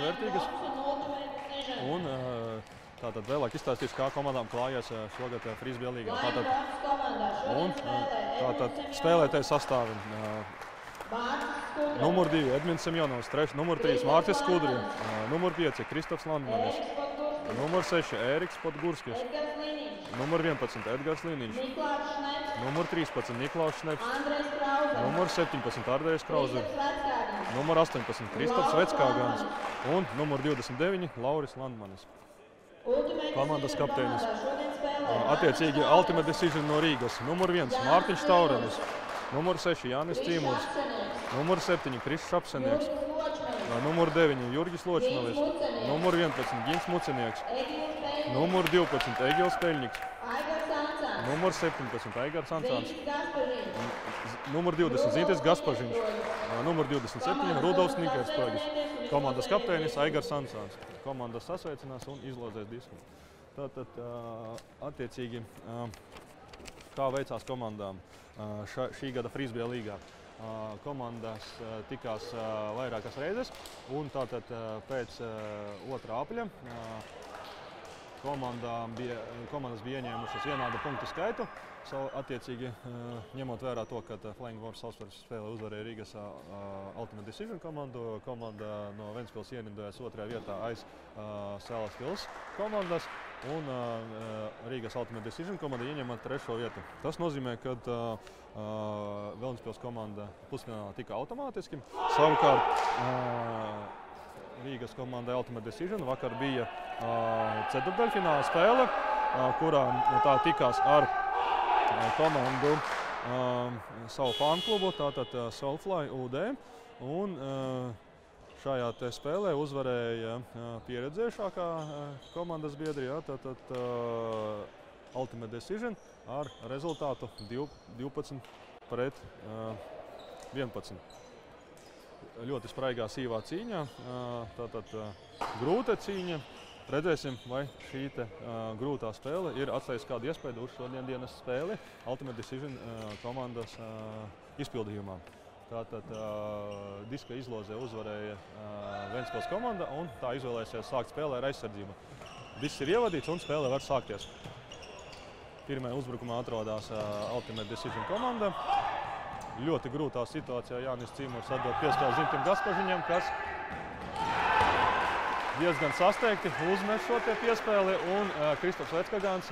vērtīgas. Un tātad vēlāk izstāstīšu, kā komandām klājās šogad frisbija līgā. Tātad spēlētāji sastāvi. Numur 2 Edmunds Semjonovs, numur 3 Mārcis Skudri, numur 5 Kristofs Landmanis, numur 6 Ēriks Podgurskis, numur 11 Edgars Liniņš, numur 13 Niklaus Šneps, numur 17 Ardējs Krauzer, numur 18 Kristofs Veckāgans un numur 29 Lauris Landmanis. Komandas kapteinis. Attiecīgi Ultimate Decision no Rīgas. Numur 1 Mārtiņš Taurenis, numur 6 Jānis Cīmuls, numur 7 Krišs Apsenieks, numur 9 Jurgis Ločinovis, numur 11 Gins Mucinieks, numur 12 Egils Peļņiks, numur 17 Aigars Ansāns, numur 20 Zītis Gaspažiņš, numur 27 Rudolfs Nikerspēgis, komandas kapteinis Aigars Ansāns. Komandas sasveicinās un izlozēs disku. Tātad, attiecīgi, kā veicās komandām šī gada frisbija līgā. Komandas tikās vairākas reizes, un tātad pēc 2. apļa komandas bija ieņēmušas vienādu punktu skaitu. Attiecīgi, ņemot vērā to, ka Flying Wars savstarpēji spēlē uzvarēja Rīgas Ultimate Decision komandu, komanda no Ventspils ierindojās 2. vietā aiz Salas Pils komandas, un Rīgas Ultimate Decision komanda ieņēma 3. vietu. Tas nozīmē, ka Ventspils komanda pusfinālā tika automātiski. Savukārt Rīgas komandai Ultimate Decision vakar bija ceturtdaļfināla spēle, kurā tā tikās ar komandu savu fanklubu, tātad Soulfly UD. Un šajā te spēlē uzvarēja pieredzējušākā komandas biedri, tātad Ultimate Decision ar rezultātu 12 pret 11. Ļoti spraigā sīvā cīņā, tātad grūta cīņa. Redzēsim, vai šī grūtā spēle ir atstājusi kādu iespēju uz šodienas spēli Ultimate Decision komandas izpildījumā. Tātad diska izlozē uzvarēja Ventspils komanda, un tā izvēlēsies sākt spēlē ar aizsardzību. Disks ir ievadīts un spēle var sākties. Pirmajā uzbrukumā atrodas Ultimate Decision komanda. Ļoti grūtā situācijā Jānis Cīmurs atdod piespēli Zintim Gaspažiņam, kas diezgan sasteigti uzmet šo piespēli, un Kristofs Veckāgans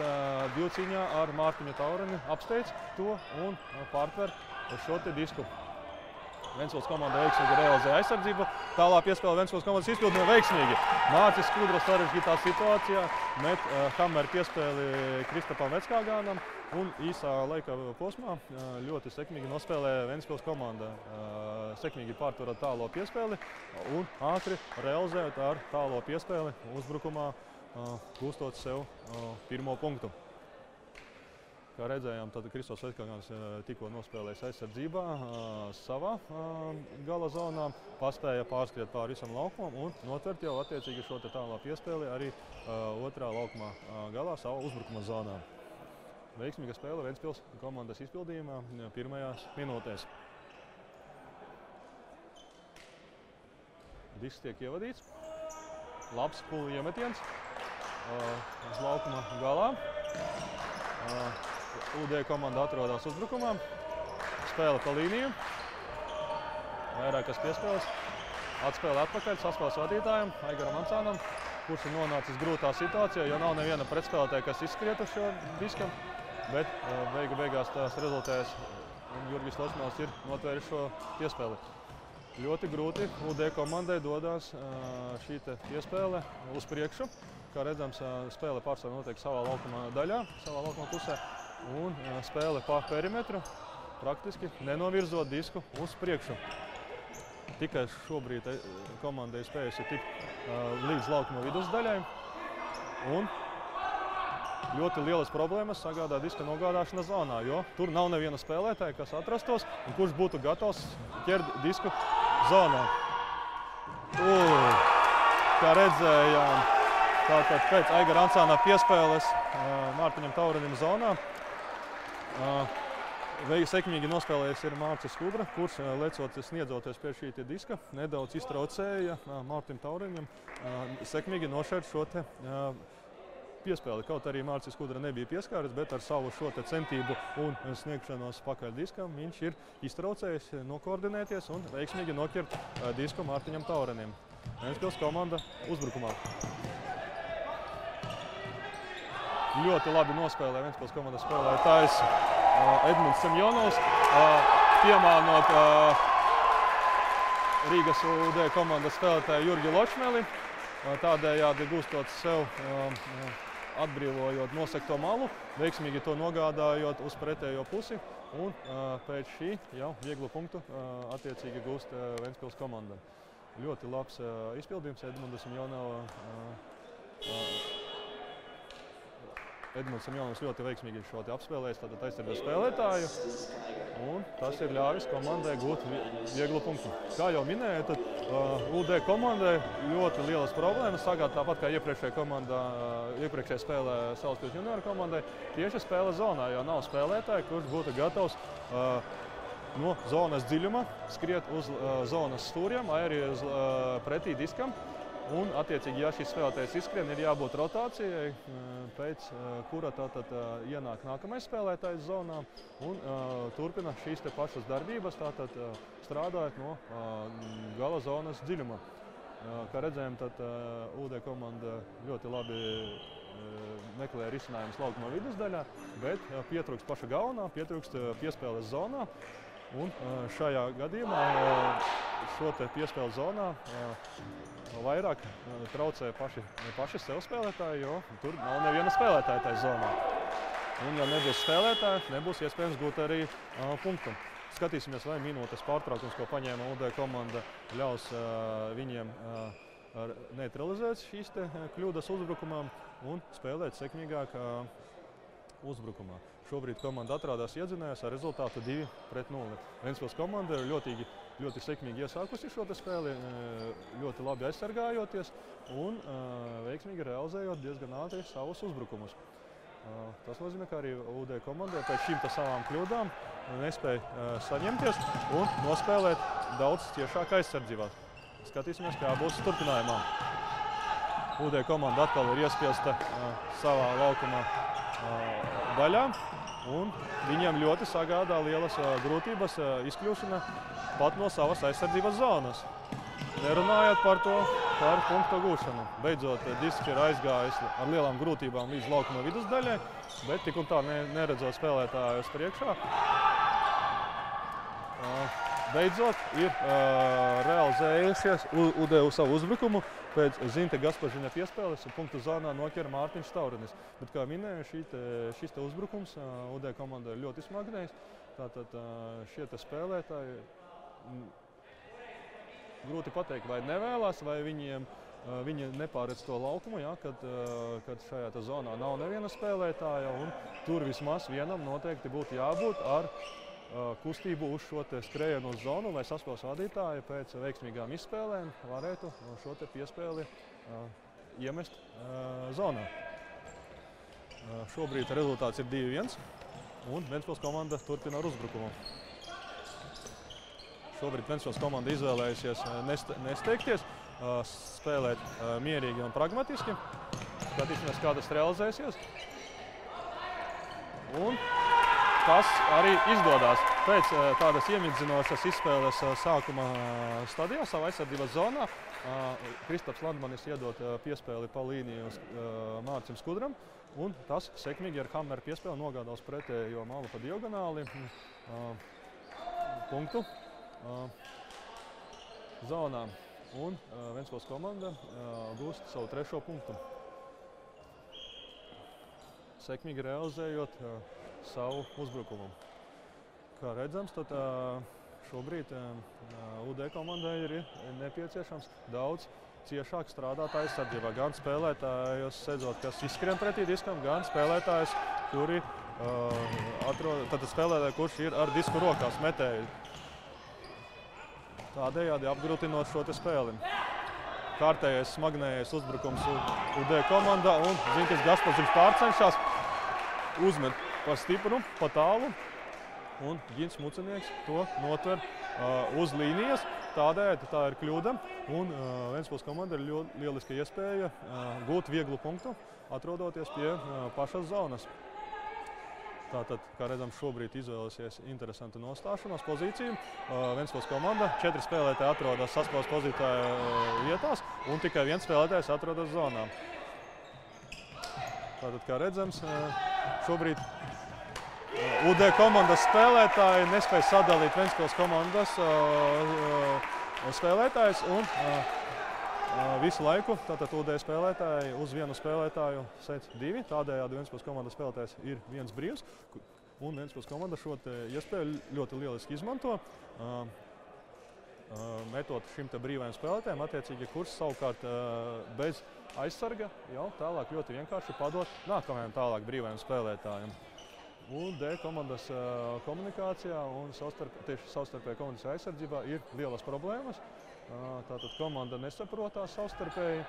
divcīņā ar Mārtiņu Taureni apsteidz to un pārtver šo disku. Ventspils komanda veiksmīgi realizēja aizsardzību. Tālā piespēle Ventspils komandas izpildīja veiksmīgi. Mārcis Skudra sarežģītā situācijā met hammer piespēli Kristofam Veckāganam, un īsā laika posmā ļoti sekmīgi nospēlēja Ventspils komanda. Sekmīgi pārtverot tālo piespēli un ātri realizējot ar tālo piespēli uzbrukumā, gūstot sev 1. punktu. Kā redzējām, tad Kristofs Veckāgans tikko nospēlējis aizsardzībā savā gala zonā, paspēja pārskriet pāri visam laukumam un notvert jau attiecīgi šo tālā piespēli arī 2. laukumā galā savā uzbrukuma zonā. Veiksmīga spēle Ventspils komandas izpildījumā pirmajās minūtēs. Disks tiek ievadīts. Labs pulu iemetiens uz laukuma galā. UD komanda atrodas uzbrukumā. Spēle pa līniju. Vairākas piespēles. Atspēle atpakaļ saspēles vadītājam, Aigaram Ansānam, kurš ir nonācis grūtā situācijā, jo nav neviena pretspēlētāja, kas izskriet uz šo diskam. Bet beigās tās rezultējas, un Jurgis Ločnovs ir notvēris šo piespēli. Ļoti grūti UD komandai dodas šī piespēle uz priekšu. Kā redzams, spēle pārsvarā notiek savā laukuma daļā, savā laukuma pusē. Un spēle pa perimetru, praktiski nenovirzot disku uz priekšu. Tikai šobrīd komandai spējusi tikt līdz laukuma vidusdaļai. Un ļoti lielas problēmas sagādā diska nogādāšana zonā, jo tur nav neviena spēlētāja, kas atrastos un kurš būtu gatavs ķert disku zonā. Kā redzējām, tātad pēc Aigara Ansāna piespēles Mārtiņam Taurenim zonā Sekmīgi nospēlējis ir Mārcis Skudra, kurš lecot sniedzoties pie šī diska, nedaudz iztraucēja Mārtim Tauriņam sekmīgi nošķirt šo te piespēli. Kaut arī Mārcis Skudra nebija pieskāris, bet ar savu šo te centību un sniegšanos pakaļ diskam viņš ir iztraucējis nokoordinēties un veiksmīgi noķert disku Mārtiņam Tauriņam. Ventspils komanda uzbrukumā. Ļoti labi nospēlē Ventspils komandas spēlētājs Edmunds Semjonovs, piemānot Rīgas UD komandas spēlētāju Jurgi Ločmeli, tādējādi gūstot sev, atbrīvojot nosekto malu, veiksmīgi to nogādājot uz pretējo pusi, un pēc šī jau vieglu punktu attiecīgi gūst Ventspils komanda. Ļoti labs izpildījums Edmunda Semjonova. Edmunds Semjonovs ļoti veiksmīgi šo te apspēlējis, tātad aizsardzības spēlētāju, un tas ir ļāvis komandai gūt vieglu punktu. Kā jau minēju, tad UD komandai ļoti lielas problēmas, sagād tāpat kā iepriekšējā spēlē Salaspils junioru komandai, tieši spēle zonā, jo nav spēlētāji, kurš būtu gatavs no zonas dziļuma skriet uz zonas stūriem, vai arī uz pretī diskam. Un, attiecīgi, ja šis spēlētājs izskrien, ir jābūt rotācijai, pēc kura tātad ienāk nākamais spēlētājs zonā un turpina šīs te pašas darbības, tātad strādājot no gala zonas dziļuma. Kā redzējām, tad UD komanda ļoti labi meklē risinājumus laukuma vidusdaļā, bet pietrūkst paša galvenā, pietrūkst piespēles zonā. Un šajā gadījumā šo te piespēles zonā vairāk traucē paši sev spēlētāji, jo tur nav neviena spēlētāja tajā zonā. Un, ja nebūs spēlētāji, nebūs iespējams gūt arī punktu. Skatīsimies, vai minūtes pārtraukums, ko paņēma UD komanda, ļaus viņiem neutralizēt šīs te kļūdas uzbrukumā un spēlēt sekmīgāk uzbrukumā. Šobrīd komanda atrādās iedzinējās ar rezultātu 2-0. Ventspils komanda ir ļoti sekmīgi iesākusi šo te spēli, ļoti labi aizsargājoties un veiksmīgi realizējot diezgan ātri savus uzbrukumus. Tas nozīmē, ka arī UD komandai pēc šīm savām kļūdām nespēja saņemties un nospēlēt daudz ciešāk aizsardzībā. Skatīsimies, kā būs turpinājumā. UD komanda atkal ir iespiesta savā laukuma daļā, un viņiem ļoti sagādā lielas grūtības izkļūšana pat no savas aizsardzības zonas. Nerunājot par punktu gūšanu. Beidzot, disks ir aizgājis ar lielām grūtībām līdz laukuma vidusdaļai, bet tik un tā neredzot spēlētājus priekšā. Beidzot ir realizējusies UD savu uzbrukumu. Pēc Zinte Gaspažiņa piespēles punktu zonā noķer Mārtiņš Taurinis. Bet, kā minēju, šis te uzbrukums UD komandai ļoti smagnējis. Tātad šie te spēlētāji grūti pateikt, vai nevēlas, vai viņi nepāredz to laukumu, ja, kad šajā te zonā nav neviena spēlētāja. Un tur vismaz vienam noteikti būtu jābūt ar kustību uz šo te skrējienu uz zonu, lai saspēles vadītāji pēc veiksmīgām izspēlēm varētu šo te piespēli iemest zonā. Šobrīd rezultāts ir 2-1 un Ventspils komanda turpina ar uzbrukumu. Šobrīd Ventspils komanda izvēlējusies nesteigties, spēlēt mierīgi un pragmatiski. Skatīsimies, kā tas realizēsies. Un tas arī izdodas. Pēc tādas iemidzinošas izspēles sākuma stadijā, savā aizsardzības zonā, Kristaps Landmanis iedot piespēli pa līniju Mārcim Skudram, un tas sekmīgi ar hammeru piespēli nogādās pretējo malu pa diagonāli punktu zonā. Un Ventspils komanda gūst savu 3. punktu. Sekmīgi realizējot savu uzbrukumu. Kā redzams, tad šobrīd UD komandai ir nepieciešams daudz ciešāk strādāt aizsardzībā. Gan spēlētājus sedzot, kas izskrien pretī diskam, gan spēlētājus, kuri spēlētāji, kurš ir ar disku rokās metēji. Tādējādi apgrūtinot šo te spēli. Kārtējais smagnējais uzbrukums UD komandā un Zintis Gaspaziņš pārcenšas uzmet pa stipru, pa tālu un Gins Mucenieks to notver uz līnijas. Tādējādi tā ir kļūda, un Ventspils komanda ir lieliska iespēja gūt vieglu punktu, atrodoties pie pašas zonas. Tātad, kā redzam, šobrīd izvēlēsies interesantu nostāšanās pozīciju. Ventspils komanda, 4 spēlētāji atrodas saspēles pozītāja vietās, un tikai 1 spēlētājs atrodas zonā. Tātad, kā redzams, šobrīd UD komandas spēlētāji nespēja sadalīt Ventspils komandas spēlētājus, un visu laiku tātad UD spēlētāji uz vienu spēlētāju set 2. Tādējādi Ventspils komandas spēlētājs ir viens brīvs, un Ventspils komanda šo iespēju ļoti lieliski izmanto, metot šim te brīvajam spēlētājiem. Attiecīgi kurs savukārt bez aizsarga jau tālāk ļoti vienkārši padot nākamajam tālāk brīvajam spēlētājiem. Un D komandas komunikācijā un tieši savstarpēji komunikācijā aizsardzībā ir lielas problēmas. Tātad komanda nesaprotās savstarpēji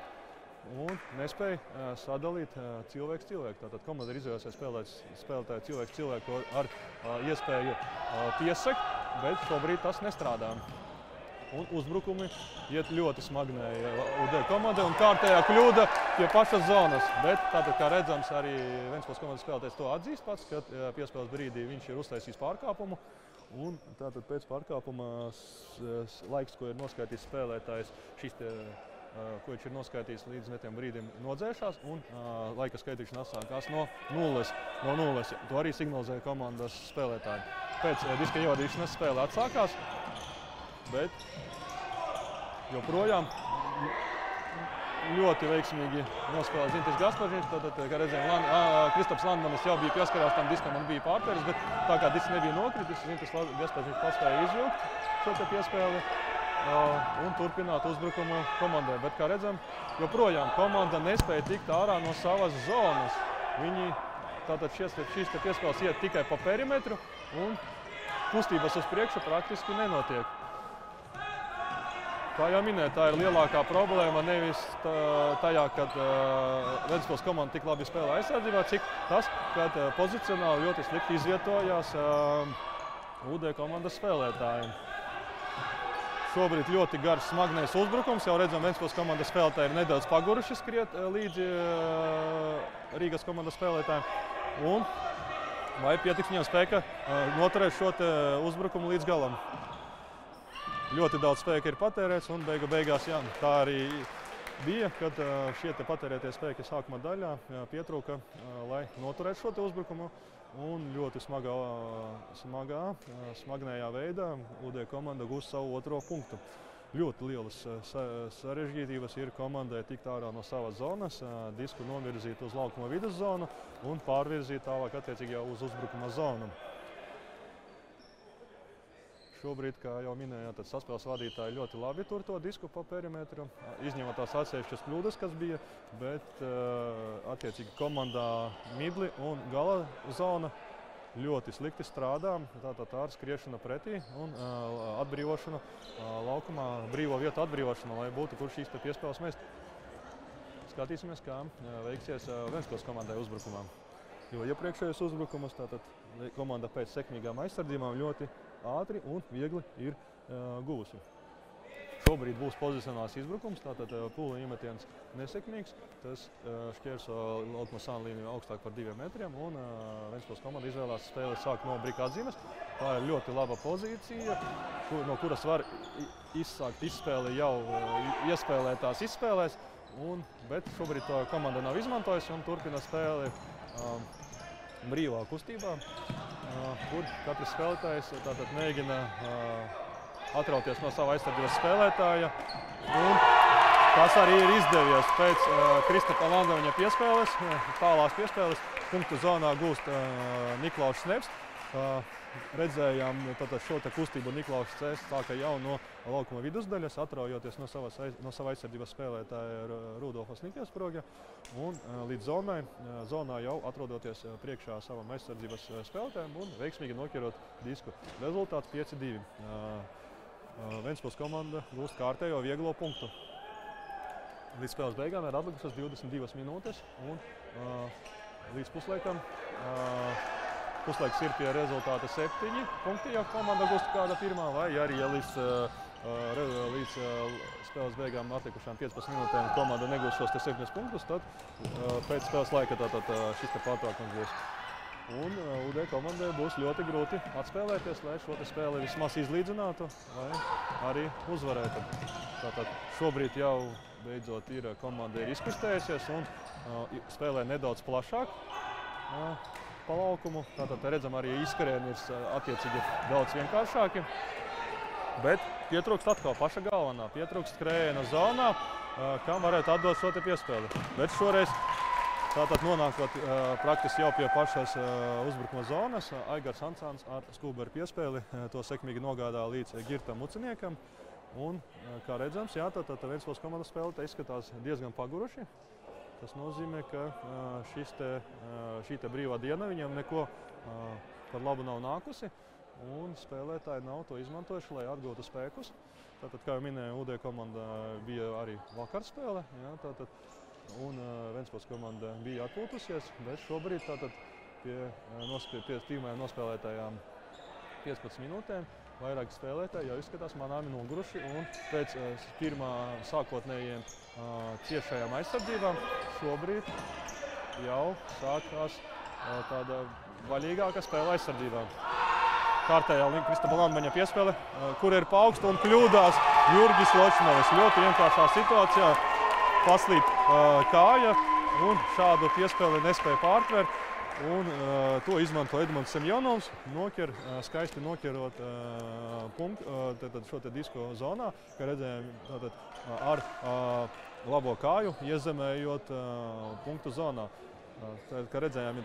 un nespēja sadalīt cilvēku. Tātad komanda ir izvēlējusies spēlētāju cilvēku ar iespēju piesekt, bet šobrīd tas nestrādā. Un uzbrukumi iet ļoti smagnēji UD komandai un kārtējā kļūda pie pašas zonas. Bet tātad, kā redzams, arī Ventspils komandas spēlētājs to atzīst pats, ka piespēles brīdī viņš ir uztaisījis pārkāpumu. Un tātad pēc pārkāpuma laiks, ko ir noskaitījis spēlētājs, ko viņš ir noskaitījis līdz netiem brīdim nodzēšās, un laika skaitīšana sākās no nulles. To arī signalizēja komandas spēlētāji. Pēc diska ievadīšanas spēle atsākās, bet joprojām ļoti veiksmīgi nospēlēja Zintis Gaspažiņš. Tātad, kā redzējām, Kristaps Landmanis jau bija pieskarās tam diskam un bija pārpēris, bet tā kā disks nebija nokritis, Zintis Gaspažiņš paspēja izvilkt šo te piespēli un turpināt uzbrukumu komandai. Bet, kā redzam, joprojām komanda nespēja tikt ārā no savas zonas. Tātad šīs te piespēles iet tikai pa perimetru un kustības uz priekšu praktiski nenotiek. Kā jau minēju, tā ir lielākā problēma nevis tajā, kad Ventspils komanda tik labi spēlē aizsardzībā, cik tas, kad pozicionāli ļoti slikti izvietojās UD komandas spēlētāji. Šobrīd ļoti garš smagnējs uzbrukums. Jau redzam, Ventspils komandas spēlētāji ir nedaudz paguruši skriet līdzi Rīgas komandas spēlētājiem. Un vai pietiks viņam spēka noturēt šo uzbrukumu līdz galam. Ļoti daudz spēka ir patērēts, un beigās tā arī bija, kad šie patērētie spēki sākuma daļā pietrūka, lai noturētu šo uzbrukumu. Un ļoti smagnējā veidā UD komanda gūst savu otro punktu. Ļoti lielas sarežģītības ir komandai tikt ārā no savas zonas, disku novirzīt uz laukuma viduszonu un pārvirzīt tālāk attiecīgi jau uz uzbrukuma zonu. Šobrīd, kā jau minēju, tad saspēles vadītāji ļoti labi tur to disku pa perimetru, izņemot tās atsevišķas kļūdas, kas bija, bet attiecīgi komandā midli un gala zona ļoti slikti strādā. Tātad tā ir skriešana pretī un atbrīvošana laukumā, brīvo vietu atbrīvošana, lai būtu kur šīs piespēles mest. Skatīsimies, kā veiksies Ventspils komandai uzbrukumā. Jo iepriekšējos uzbrukumus tātad komanda pēc sekmīgām aizsardzībām ļoti ātri un viegli ir guvusi. Šobrīd būs pozicionāls izbrukums, tātad pūle iemetiens nesekmīgs. Tas šķērso laukuma sāna līniju augstāk par 2 metriem, un Ventspils komanda izvēlās spēli sākt no brika atzīmes. Tā ir ļoti laba pozīcija, no kuras var izsākt izspēli jau iespēlētās izspēlēs, bet šobrīd to komanda nav izmantojusi un turpina spēli brīvā kustībā, kur katrs spēlētājs tātad mēģina atrauties no sava aizsardzības spēlētāja. Un tas arī ir izdevies pēc Kristapa Landmaņa piespēles, tālās piespēles. Punktu zonā gūst Niklaus Šneps. Redzējām šo kustību Niklaus Šneps sāka jau no laukuma vidusdaļas, atraujoties no sava aizsardzības spēlētāja Rudolfa Snikiesproga. Un līdz zonā jau atrodoties priekšā savam aizsardzības spēlētājiem un veiksmīgi nokierot disku. Rezultāts 5-2. Ventspils komanda gūst kārtējo vieglo punktu. Līdz spēles beigām ir atlikušas 22 minūtes un līdz puslaikam puslaiks ir pie rezultāta 7 punkti, ja komanda gūst kāda pirmā, vai arī, ja līdz spēles beigām atlikušām 15 minūtēm komanda negūs šos 7 punktus, tad pēc spēles laika šis pārtraukums būs. Un UD komandai būs ļoti grūti atspēlēties, lai šo spēli vismaz izlīdzinātu vai arī uzvarētu. Tātad šobrīd jau beidzot ir komanda izkustējusies un spēlē nedaudz plašāk pa laukumu. Tātad redzam arī izskarieni ir attiecīgi daudz vienkāršāki. Bet pietrūkst atkal paša galvenā, pietrūkst skrējiena zonā, kam varētu atdot šo piespēli. Bet šoreiz tātad nonākot praktiski jau pie pašas uzbrukuma zonas, Aigars Ansāns ar skūberu piespēli to sekmīgi nogādā līdz Girtam Muciniekam. Un, kā redzams, jā, tātad Ventspils komandas spēle izskatās diezgan paguruši. Tas nozīmē, ka šī brīvā diena viņam neko par labu nav nākusi. Un spēlētāji nav to izmantojuši, lai atgūtu spēkus. Tātad, kā jau minēju, UD komanda bija arī vakarspēle. Jā, tātad, un Ventspils komanda bija atpūtusies, bet šobrīd tātad pie pirmajām nospēlētajām 15 minūtēm vairāki spēlētāji jau izskatās manāmi noguruši, un pēc pirmā sākotnējiem ciešajām aizsardzībām šobrīd jau sākās tāda vaļīgāka spēle aizsardzībām. Kārtējā Kristapa Landmaņa piespēle, kur ir pa augstu un kļūdās Jurgis Ločmovs. Ļoti vienkāršā situācijā paslīd kāja un šādu piespēli nespēja pārtvert. Un to izmanto Edmunds Semjonovs, skaisti noķerot šo disku zonā, kā redzējām ar labo kāju iezemējot punktu zonā. Kā redzējām,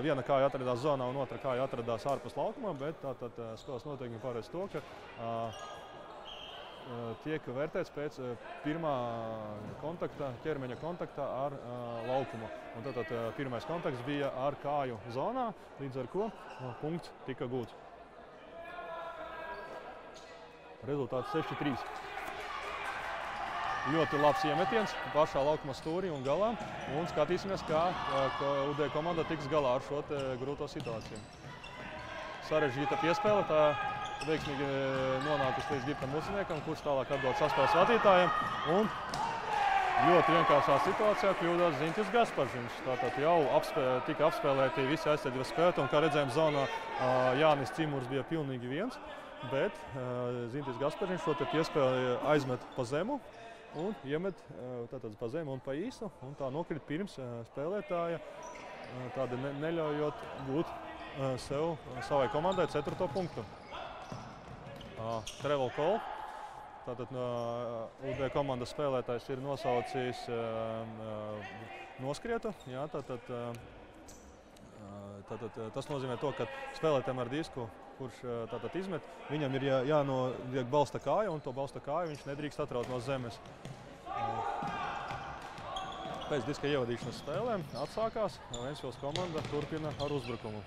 viena kāja atradās zonā un otra kāja atradās ārpus laukumā, bet spēles noteikumi paredz to, ka tiek vērtēts pēc pirmā kontakta, ķermeņa kontakta ar laukumu. Un tātad pirmais kontakts bija ar kāju zonā, līdz ar ko punkts tika gūts. Rezultāts 6-3. Ļoti labs iemetiens pašā laukuma stūrī un galā. Un skatīsimies, kā UD komanda tiks galā ar šo grūto situāciju. Sarežģīta piespēle, tā veiksmīgi nonākusi līdz Girtam Muciniekam, kurš tālāk atdod saspēles vadītājiem. Un ļoti vienkāršā situācijā kļūdās Zintis Gasparžiņš. Tātad jau tika apspēlēti visi aizsardzības spēlētāji, un kā redzējām zonā Jānis Cimurs bija pilnīgi viens, bet Zintis Gasparžiņš šo piespēli aizmet pa zemu un iemet pa zemu un pa īsu, un tā nokrit pirms spēlētāja, tādi neļaujot gūt savai komandai 4. punktu. Travel call. Tātad UD komandas spēlētājs ir nosaucis noskrietu. Jā, tātad tas nozīmē to, ka spēlētājiem ar disku, kurš izmet, viņam ir jānoliek balsta kāja, un to balsta kāju viņš nedrīkst atraut no zemes. Pēc diska ievadīšanas spēlēm atsākās. Ventspils komanda turpina ar uzbrukumu.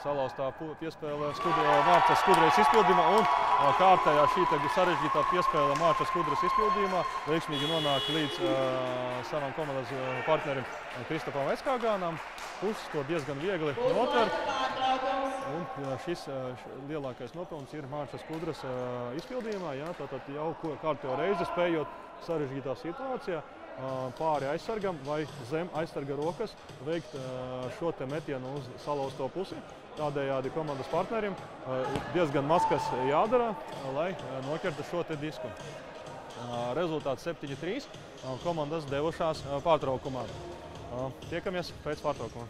Salauztā piespēle Mārčas Skudras izpildījumā un kārtējā šī sarežģītā piespēle Mārčas Skudras izpildījumā veiksmīgi nonāk līdz savam komandas partnerim Kristapam Eskāgānam. Puses to diezgan viegli notver. Un šis lielākais nopelns ir Mārčas Skudras izpildījumā. Jā, tātad jau kārtējo reizi spējot sarežģītā situācijā pāri aizsargam vai zem aizsarga rokas veikt šo metienu uz salauzto pusi. Tādējādi komandas partnerim diezgan maz kas jādara, lai noķertu šo disku. Rezultāts 7-3. Komandas devušās pārtraukumā. Tiekamies pēc pārtraukuma.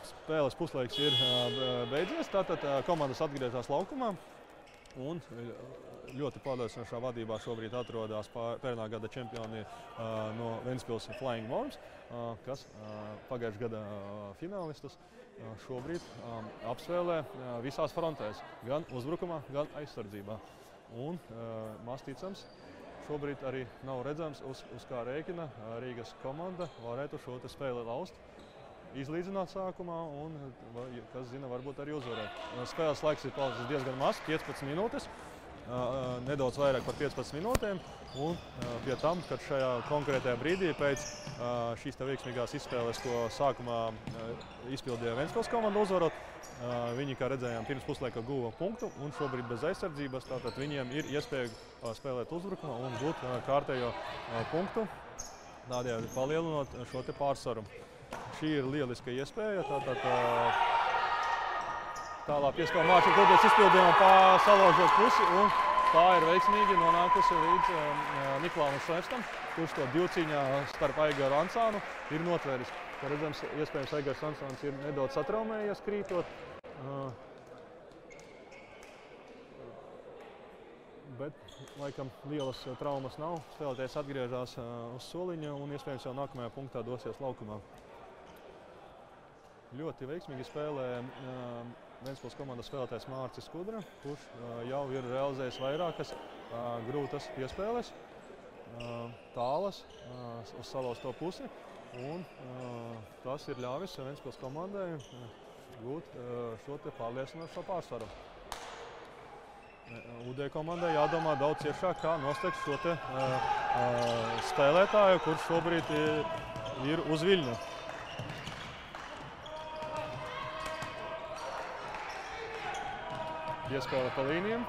Spēles puslaiks ir beidzies, tātad komandas atgriežas laukumā. Un ļoti pārliecinošā vadībā šobrīd atrodas pērnā gada čempioni no Ventspils Flying Worms, kas pagājušā gada finālistus šobrīd apspēlē visās frontēs, gan uzbrukumā, gan aizsardzībā. Un maz ticams, šobrīd arī nav redzams, uz kā rēķina Rīgas komanda varētu šo spēli laust, izlīdzināt sākumā un, kas zina, varbūt arī uzvarēt. Spēles laiks ir palicis diezgan maz, 15 minūtes, nedaudz vairāk par 15 minūtēm. Un pie tam, kad šajā konkrētajā brīdī pēc šīs veiksmīgās izspēles, ko sākumā izpildīja Ventspils komanda uzvarot, viņi, kā redzējām, pirms puslaika guva punktu un šobrīd bez aizsardzības, tātad viņiem ir iespēja spēlēt uzbrukumā un gūt kārtējo punktu, tādējādi palielinot šo pārsvaru. Šī ir lieliska iespēja, tālāk piespēle Mārča Kuldies izpildījumā pa salaužot pusi, un tā ir veiksmīgi nonākusi līdz Niklāvam Šlēpstam, kurš to divcīņā starp Aigaru Ansānu ir notvēris. Kā redzams, iespējams, Aigars Ansāns ir nedaudz satraumējies krītot, bet laikam lielas traumas nav. Spēlētājs atgriežas uz soliņa un iespējams jau nākamajā punktā dosies laukumā. Ļoti veiksmīgi spēlē Ventspils komandas spēlētājs Mārcis Kudra, kurš jau ir realizējis vairākas grūtas piespēles, tālas uz salauzto pusi, un tas ir ļāvis Ventspils komandai gūt šo pārliecinošo pārsvaru. UD komandai jādomā daudz ciešāk, kā nosteigt šo spēlētāju, kurš šobrīd ir uz viļņa. Piespēle pa līnijam,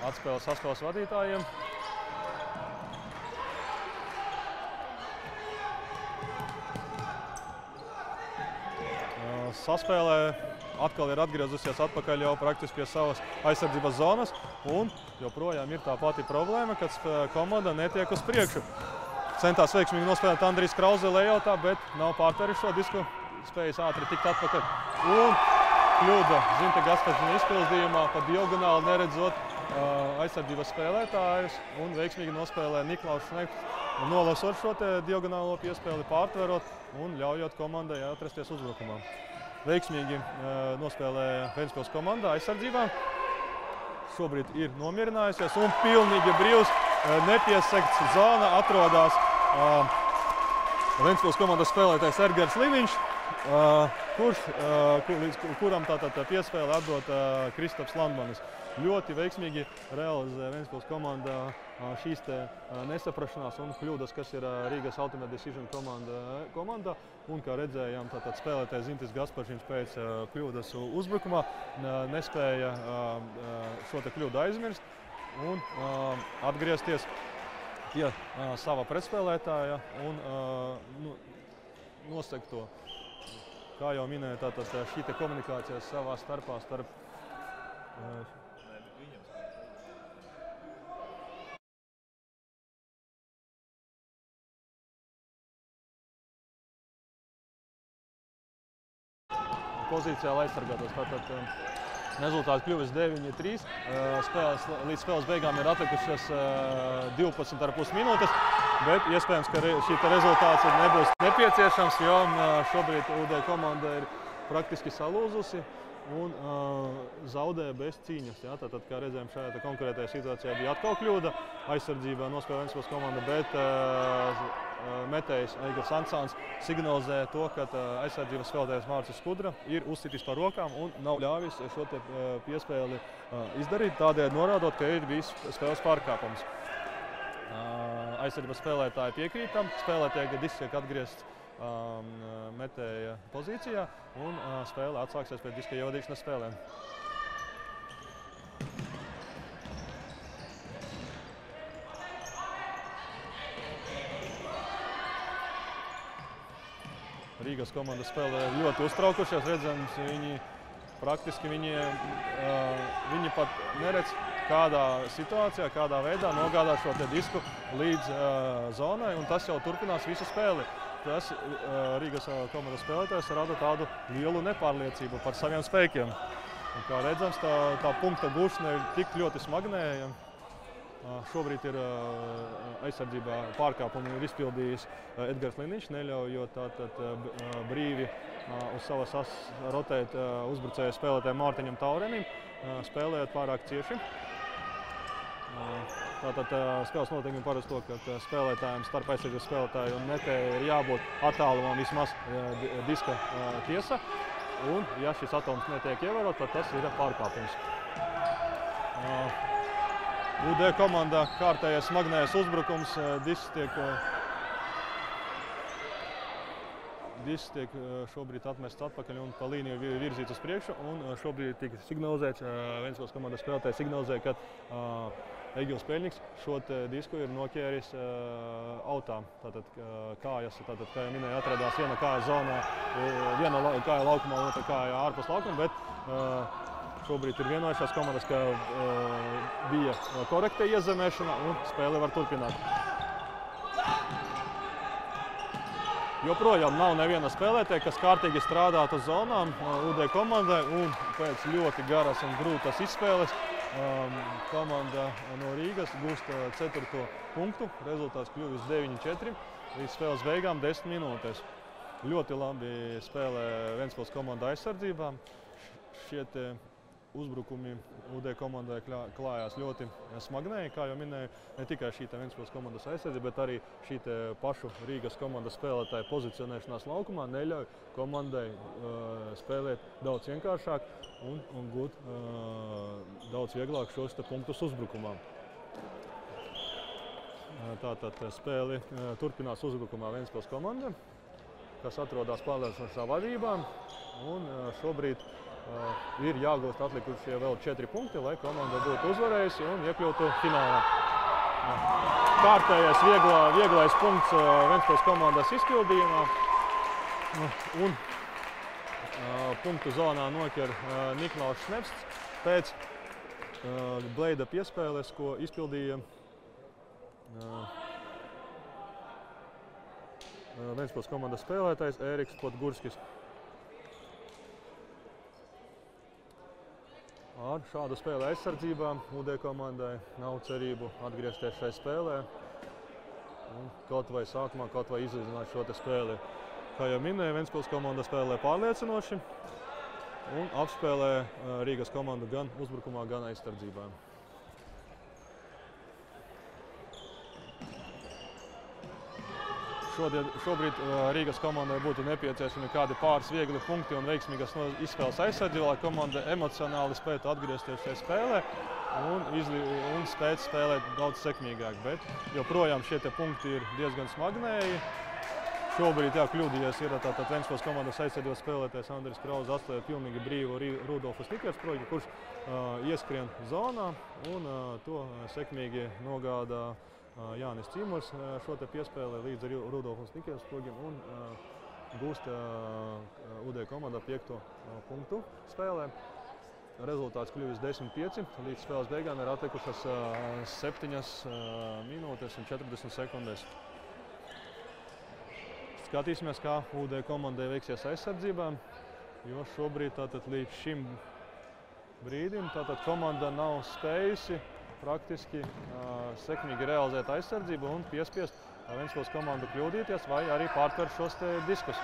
atspēle saspēles vadītājiem. Saspēlē atkal ir atgriezusies atpakaļ jau praktiski pie savas aizsardzības zonas, un joprojām ir tā pati problēma, kad komanda netiek uz priekšu. Centās veiksmīgi nospēlēt Andrijs Krauze lejotā, bet nav pārtveris šo disku, spējas ātri tikt atpakaļ. Un kļūda Zinte Gasparzina izpildījumā pa diagonāli neredzot aizsardzības spēlētājus un veiksmīgi nospēlē Niklaus Šlēpsts, nolasot šo diagonālo piespēli, pārtverot un ļaujot komandai atrasties uzbrukumā. Veiksmīgi nospēlēja Ventspils komanda aizsardzībā. Šobrīd ir nomierinājusies un pilnīgi brīvs, nepiesegts zona atrodas Ventspils komandas spēlētājs Edgars Liniņš, kuram tātad piespēle atdot Kristaps Landmanis. Ļoti veiksmīgi realizē Ventspils komanda šīs nesaprašanās un kļūdas, kas ir Rīgas Ultimate Decision komanda. Un, kā redzējām, tātad spēlētājs Zintis Gasparžins pēc kļūdas uzbrukumā nespēja šo kļūdu aizmirst un atgriezties pie sava pretspēlētāja un nosegt to. Kā jau minēju, tātad šī komunikācija savā starpā starp pozīcijā, lai aizsargātos. Tātad rezultāti kļuvis 9-3. Līdz spēles beigām ir atlikušas 12,5 minūtes, bet iespējams, ka šī rezultāts nebūs nepieciešams, jo šobrīd UD komanda ir praktiski salūzusi un zaudēja bez cīņas. Ja? Tātad, kā redzējām, šajā konkrētajā situācijā bija atkal kļūda. Aizsardzībā nospēlē Ventspils komanda, bet metējs Aigars Ansāns signalizē to, ka aizsardzības spēlētājs Mārcis Kudra ir uzsitis par rokām un nav ļāvis šo piespēli izdarīt, tādēļ norādot, ka ir bijis spēles pārkāpums. Aizsardzības spēlētāji piekrītam, spēlētāji disks tiek atgriezts metēja pozīcijā un spēle atsāksies pēc diska ievadīšanas spēlēm. Rīgas komanda spēlē ļoti uztraukušies, redzams, viņi pat neredz, kādā situācijā, kādā veidā nogādāt šo disku līdz zonai, un tas jau turpinās visu spēli. tas Rīgas komandas spēlētājs rada tādu lielu nepārliecību par saviem spēkiem. Un, kā redzams, tā punkta gūšana ir tik ļoti smagnēja. Šobrīd ir aizsardzībā pārkāpumu ir izpildījis Edgars Liniņš, neļaujot tātad brīvi uz savas asas rotēt uzbrucēju spēlētājiem Mārtiņam Taurenim, spēlējot pārāk cieši. Tātad spēles noteikumi paredz to, ka spēlētājiem starp aizsardzības spēlētāju un netē ir jābūt attālumam vismaz diska tiesa. Un, ja šis attālums netiek ievērot, tad tas ir pārkāpums. UD komandā kārtējais smagnējais uzbrukums, disks tiek šobrīd atmests atpakaļ un pa līniju virzīts uz priekšu. Un šobrīd tika signalizēts, Ventspils komandas spēlētājs signalizēja, ka Egils Peļņiks šo disku ir noķēris autā. Tātad kājas, kā jau minēju, atradās viena kāja zonā, viena kāja laukumā un otra kāja ārpus laukuma, bet šobrīd ir vienojušās komandas, ka bija korekta iezemēšana un spēle var turpināt. Joprojām nav neviena spēlētāja, kas kārtīgi strādātu uz zonām UD komandai, un pēc ļoti garas un grūtas izspēles komanda no Rīgas gūst 4. punktu. Rezultāts kļuvis 9-4 līdz spēles beigām 10 minūtēs. Ļoti labi spēlē Ventspils komanda aizsardzībā. Šie uzbrukumi UD komandai klājās ļoti smagnēji, kā jau minēju, ne tikai šī Ventspils komandas aizsardzība, bet arī šī pašu Rīgas komandas spēlētāja pozicionēšanās laukumā neļauj komandai spēlēt daudz vienkāršāk un gūt daudz vieglāk šos punktus uzbrukumā. Tātad spēli turpinās uzbrukumā Ventspils komanda, kas atrodas pārliecinošā vadībā, un šobrīd ir jāgūst atlikušie vēl 4 punkti, lai komanda būtu uzvarējusi un iekļūtu finālā. Kārtējais vieglais punkts Ventspils komandas izpildījumā. Un punktu zonā noķer Niklaus Šnepsts pēc bleida piespēles, ko izpildīja Ventspils komandas spēlētājs Ēriks Podgurskis. Ar šādu spēli aizsardzībā UD komandai nav cerību atgriezties šai spēlē un kaut vai sākumā, kaut vai izlīdzināt šo spēli. Kā jau minēju, Ventspils komanda spēlē pārliecinoši un apspēlē Rīgas komandu gan uzbrukumā, gan aizsardzībā. Šobrīd Rīgas komandai būtu nepieciešami kādi pāris viegli punkti un veiksmīgas izspēles aizsardzībā, lai komanda emocionāli spētu atgriezties šajā spēlē un spētu spēlēt daudz sekmīgāk. Bet joprojām šie punkti ir diezgan smagnēji. Šobrīd kļūdījies ir tātad Ventspils komandas aizsardzības spēlētājs Andris Krauze atstāja pilnīgi brīvu Rudolfu Snikersproģi, kurš ieskrien zonā un to sekmīgi nogādā Jānis Cīmurs šo piespēli līdz Rudolfam Snikersprogim un gūst UD komandā 5. punktu spēlē. Rezultāts kļuvis 10-5. Līdz spēles beigām ir atlikušas 7 minūtes un 40 sekundēs. Skatīsimies, kā UD komandai veiksies aizsardzībā, jo šobrīd tātad līdz šim brīdim tātad komanda nav spējusi praktiski sekmīgi realizēt aizsardzību un piespiest Ventspils komandu kļūdīties vai arī pārtvert šos diskus.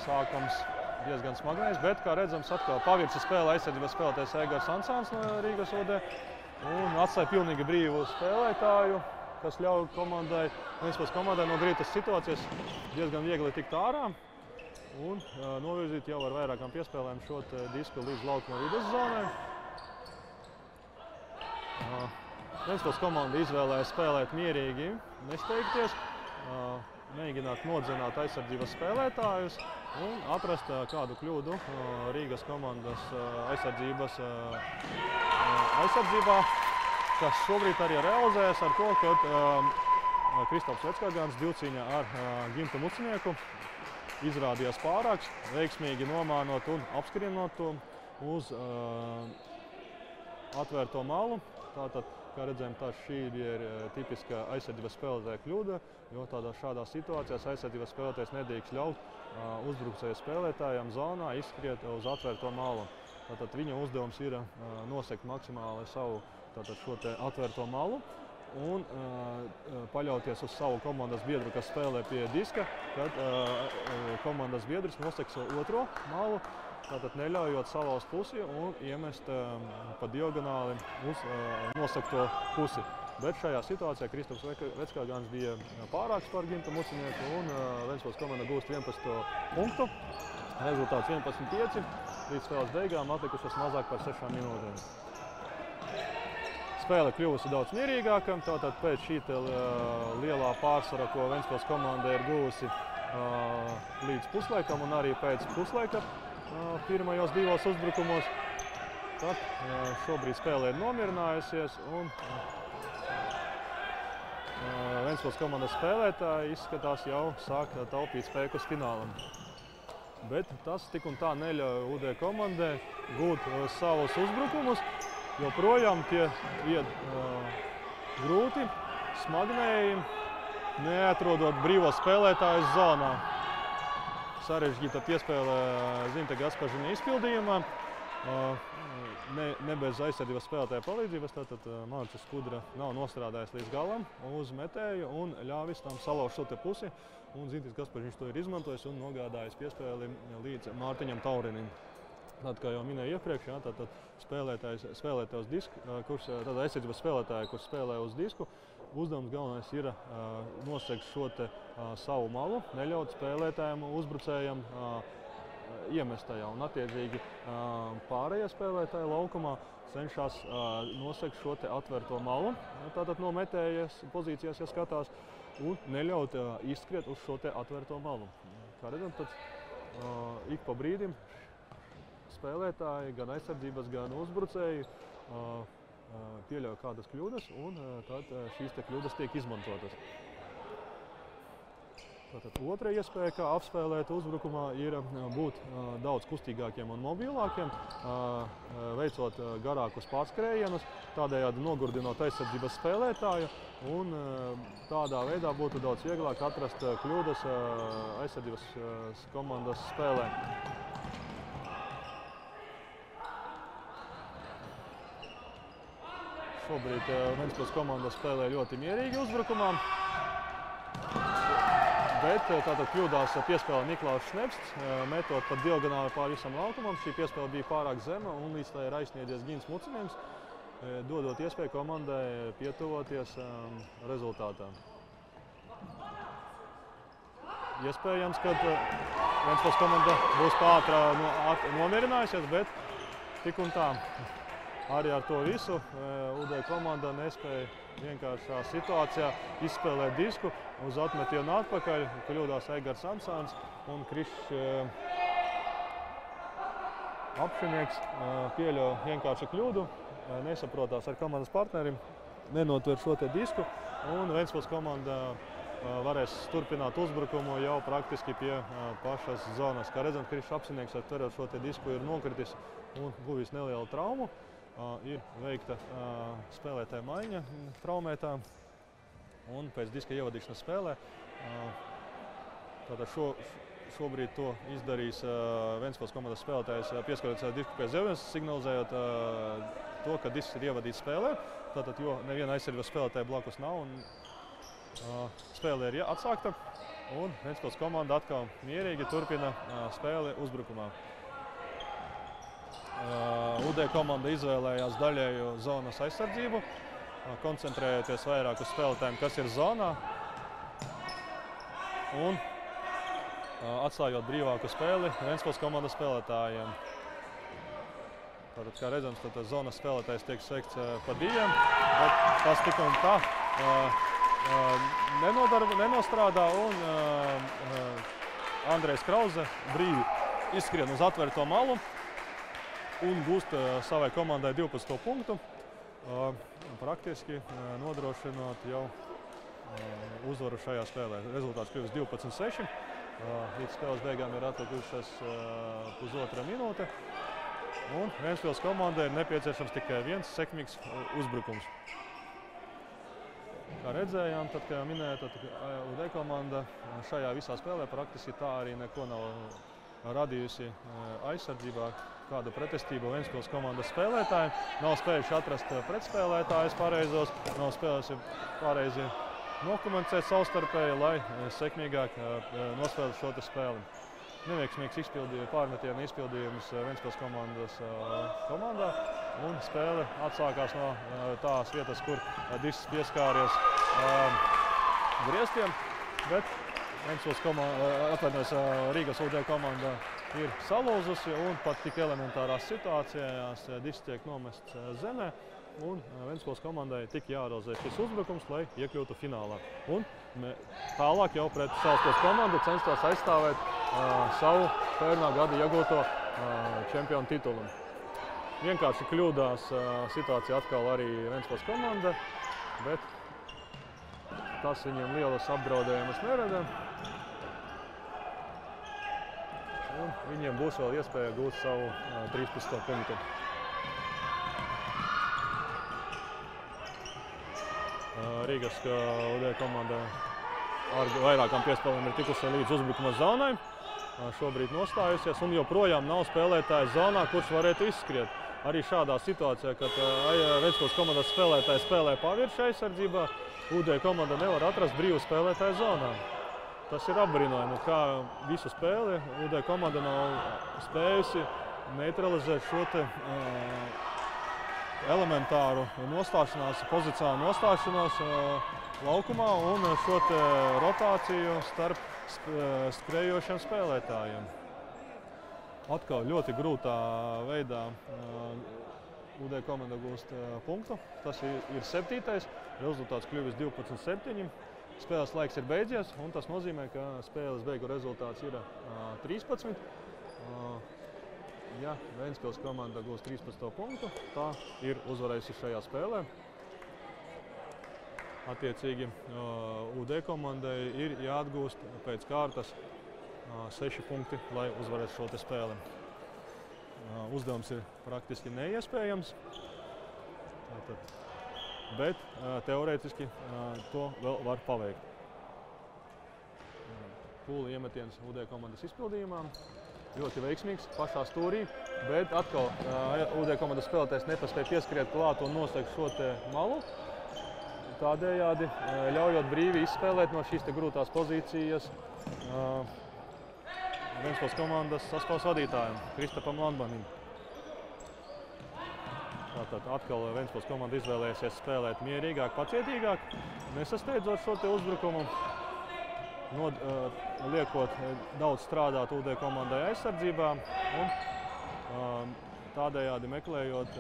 Sākums diezgan smagnējs, bet, kā redzams, atkal pavirza spēle aizsardzības spēlētājs Egars Ansāns no Rīgas UD un atstāja pilnīgi brīvu spēlētāju, kas ļauj Ventspils komandai no grītas situācijas diezgan viegli tikt ārā un novirzīt jau ar vairākām piespēlēm šo disku līdz laukuma vidus zonai. Ventspils komanda izvēlējās spēlēt mierīgi, nesteigties, mēģināt nodzenāt aizsardzības spēlētājus un atrast kādu kļūdu Rīgas komandas aizsardzībā, kas šobrīd arī realizējas ar to, ka Kristofs Veckārgāns divcīņā ar Gintu Mucinieku izrādījās pārāks, veiksmīgi nomānot un apskrienot to uz atvērto malu. Tātad kā redzējām, šī ir tipiska aizsardzības spēlētāja kļūda, jo šādās situācijās aizsardzības spēlētājs nedrīkst ļaut uzbrucēju spēlētājam zonā izskriet uz atvērto malu. Tātad viņa uzdevums ir nosegt maksimāli savu šo te atvērto malu un paļauties uz savu komandas biedru, kas spēlē pie diska, kad komandas biedrs noseks otro malu, tātad neļaujot salauzt pusi un iemest pa diagonāli uz nosegto pusi. Bet šajā situācijā Kristaps Veckaugans bija pārāks par Gintu Mucinieku un Ventspils komanda gūst 11. punktu. Rezultāts 11-5. Līdz spēles beigām atlikušas mazāk par 6 minūtēm. Spēle kļuvusi daudz mierīgāka, tātad pēc šī lielā pārsvara, ko Ventspils komanda ir guvusi līdz puslaikam un arī pēc puslaika pirmajos divos uzbrukumos. Tad šobrīd spēle ir nomierinājusies un Ventspils komandas spēlētāji izskatās jau sāk taupīt spēku uz finālam. Bet tas tik un tā neļauj UD komandai gūt savus uzbrukumus, jo projām tie iet grūti, smagnēji, neatrodot brīvos spēlētājus zonā. Sarežģīta piespēle Zinta Gaspažina izpildījumā, ne bez aizsardzības spēlētāja palīdzības, tātad Mārcis Kudra nav nostrādājis līdz galam uz metēju un ļāvis tam salauzt šo te pusi, un Zintis Gaspažiņš to ir izmantojis un nogādājis piespēli līdz Mārtiņam Taurinim. Tātad, kā jau minēju iepriekš, tātad spēlētājs disku, tātad aizsardzības spēlētāji, kurš spēlē uz disku, uzdevums galvenais ir nosegt šo te savu malu, neļaut spēlētājiem, uzbrucējiem iemest tajā. Un attiecīgi pārējie spēlētāji laukumā cenšas nosegt šo te atvērto malu, tātad no metējas pozīcijas, ja skatās, un neļaut izskriet uz šo te atvērto malu. Kā redzam, tad ik pa brīdim spēlētāji, gan aizsardzības, gan uzbrucēji pieļauj kādas kļūdas, un tad šīs te kļūdas tiek izmantotas. Tātad otra iespēja, kā apspēlēt uzbrukumā, ir būt daudz kustīgākiem un mobilākiem, veicot garākus pārskrējienus, tādējādi nogurdinot aizsardzības spēlētāju, un tādā veidā būtu daudz vieglāk atrast kļūdas aizsardzības komandas spēlē. Šobrīd Ventspils komanda spēlē ļoti mierīgi uzbrukumā. Bet tātad kļūdās piespēle Niklaus Šnepsts, metot pat diagonāli pār visam laukumam. Šī piespēle bija pārāk zema un līdz tā ir aizsniedzies Gins Mucinieks, dodot iespēju komandai pietuvoties rezultātām. Iespējams, ka Ventspils komanda būs pātrā nomierinājusies, bet tik un tā. Arī ar to visu UD komanda nespēja vienkāršā situācijā izspēlēt disku uz atmetienu atpakaļ. Kļūdās Eigars Ansāns un Krišs Apšinieks pieļauj vienkāršu kļūdu, nesaprotās ar komandas partnerim, nenotver šo te disku, un Ventspils komanda varēs turpināt uzbrukumu jau praktiski pie pašas zonas. Kā redzam, Krišs Apšinieks ar tverot šo te disku ir nokritis un guvis nelielu traumu. Ir veikta spēlētāja maiņa traumētā un pēc diska ievadīšanas spēlē. Tātad šobrīd to izdarīs Ventspils komandas spēlētājs pieskaroties disku pie zemes, signalizējot to, ka disks ir ievadīts spēlē. Tātad, jo neviena aizsardzības spēlētāja blakus nav un spēle ir atsākta. Un Ventspils komanda atkal mierīgi turpina spēli uzbrukumā. UD komanda izvēlējās daļēju zonas aizsardzību, koncentrējoties vairāk uz spēlētājiem, kas ir zonā, un atstājot brīvāku spēli Ventspils komandas spēlētājiem. Tātad, kā redzams, tad zonas spēlētājs tiek sveikts pa diviem, bet tas tik un tā nenostrādā, un Andrejs Krauze brīvi izskrien uz atvērto malu un gūst savai komandai 12. punktu, praktiski nodrošinot jau uzvaru šajā spēlē. Rezultāts kļuvis 12-6. Līdz spēles beigām ir atlikušas pusotra minūte. Un Ventspils komandai ir nepieciešams tikai viens sekmīgs uzbrukums. kā redzējām, tad, kā minēja, tad UD komanda šajā visā spēlē praktiski tā arī neko nav radījusi aizsardzībā, kādu pretestību Ventspils komandas spēlētājiem. Nav spējuši atrast pretspēlētājus pareizos, nav spējuši pareizi nokomunicēt savstarpēji, lai sekmīgāk nospēlētu šo spēli. Neveiksmīgs pārmetienu izpildījums Ventspils komandas komandā, un spēle atsākās no tās vietas, kur Dišs pieskāries griestiem, bet Ventspils Rīgas UD komanda ir salūzusi, un pat tik elementārās situācijās Dišs tiek nomests zemē, un Ventspils komandai tik jārealizē šis uzbrukums, lai iekļūtu finālā. Un tālāk jau pret Salaspils komandu censtos aizstāvēt savu pērnā gada iegūto čempionu titulu. Vienkārši kļūdās situācija atkal arī Ventspils komanda, bet tas viņiem lielas apdraudējumus nerada. Un viņiem būs vēl iespēja gūt savu 13. punktu. Rīgas UD komanda ar vairākām piespēlēm ir tikusi līdz uzbrukuma zonai. Šobrīd nostājusies un joprojām nav spēlētājs zonā, kurš varētu izskriet. Arī šādā situācijā, kad Ventspils komandas spēlētāji spēlē pavirši aizsardzībā, UD komanda nevar atrast brīvu spēlētāju zonā. Tas ir apbrīnojami, kā visu spēli UD komanda nav spējusi neutralizēt šo elementāru nostāšanās, pozicionālu nostāšanos laukumā un šo rotāciju starp skrējošiem spēlētājiem. Atkal ļoti grūtā veidā UD komanda gūst punktu. Tas ir 7. Rezultāts kļuvis 12-7. Spēles laiks ir beidzies, un tas nozīmē, ka spēles beigu rezultāts ir 13. Ja Ventspils komanda gūs 13. punktu, tā ir uzvarējusi šajā spēlē. Attiecīgi UD komandai ir jāatgūst pēc kārtas 6 punkti, lai uzvarētu šo spēli. Uzdevums ir praktiski neiespējams, bet teorētiski to vēl var paveikt. Pūli iemetiens UD komandas izpildījumā. Ļoti veiksmīgs pašā stūrī, bet atkal UD komandas spēlētājs nepaspēja pieskriet klāt un noslēgt šo malu. Tādējādi ļaujot brīvi izspēlēt no šīs grūtās pozīcijas Ventspils komandas saspēles vadītājiem, Kristapam Landmanim. Tātad atkal Ventspils komanda izvēlēsies spēlēt mierīgāk, pacietīgāk, nesasteidzot šo uzbrukumu. Liekot daudz strādāt UD komandai aizsardzībā un tādējādi meklējot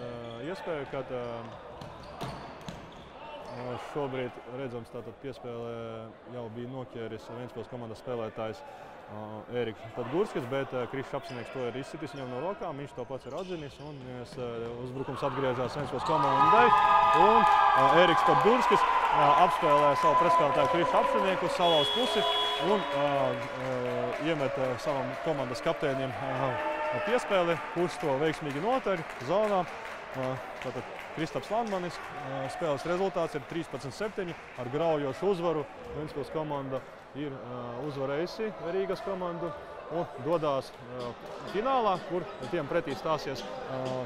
iespēju, kad šobrīd redzams tātad piespēlē jau bija noķēris Ventspils komandas spēlētājs Ēriks Podgurskis, bet Krišs Apsinieks to ir izsitis viņam no rokām, viņš to pats ir atzinis un uzbrukums atgriežās Ventspils komandai un Ēriks Podgurskis apspēlē savu pretspēlētāju Krišu Apsinieku uz salauz pusi un iemet savam komandas kapteinim piespēli, kurš to veiksmīgi notar zonā. Tātad Kristaps Landmanis, spēles rezultāts ir 13-7 ar graujošu uzvaru. Ventspils komanda ir uzvarējusi Rīgas komandu un dodās finālā, kur tiem pretī stāsies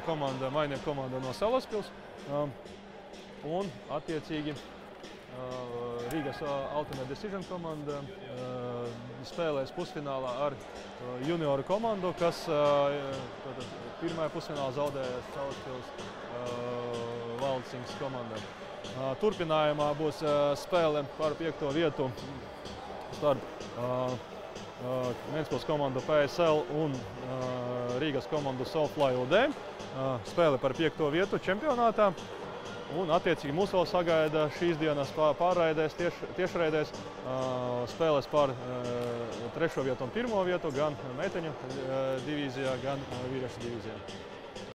mainieku komanda no Salaspils. Un attiecīgi Rīgas Ultimate Decision komanda spēlēs pusfinālā ar junioru komandu, kas pirmajā pusfinālā zaudēja Salaspils Valcings komandai. Turpinājumā būs spēle par 5. vietu starp Ventspils komandu PSL un Rīgas komandu Soulfly UD. Spēle par 5. vietu čempionātā. Un attiecīgi mūs vēl sagaida šīs dienas pārraidēs, tiešraidēs spēles par 3. vietu un 1. vietu gan meiteņu divīzijā, gan vīriešu divīzijā.